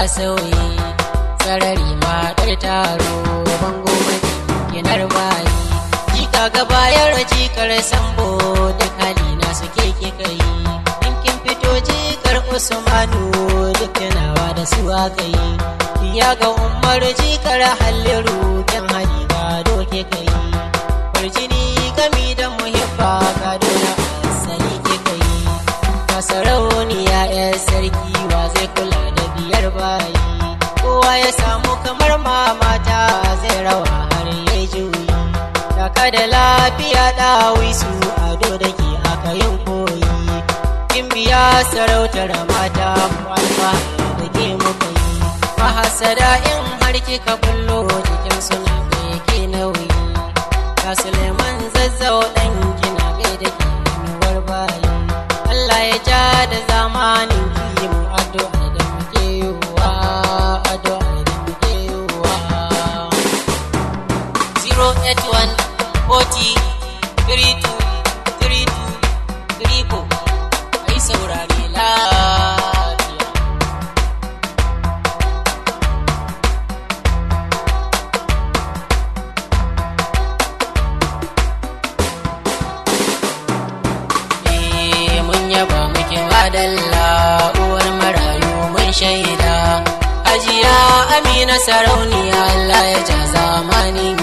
sauyi sarari matar taro bango mai kinar bayi jika gabayar jikar sambo duk halina suke kika yi in kin fito jikar usmanu duk tunawa da su aka yi ya ga umar jikar halliru kyan hali gado kika yi farjini gami da muhibba gado na asali kika yi masarauniya yar sarki wa zai kula da biyar bayi kowa ya samu kamar mamata zai rawa har ya juyi taka da lafiya dawisu ado da ke aka yin koyi kin biya sarautar mata mu alfahari da ke muka yi mahasada in har kika bullo jikin suna ga yake nauyi ka Suleiman zazzau dan kina ga da ke nuwar bayi Allah ya ja da zamanin ki mu addu'a da muke yiwa addu'a da muke yiwa 081 40 32 32 34 ai saurare lafiya mun yaba muke madalla uwar marayu mun shaida Hajiya Amina sarauniya Allah ya ja zamanin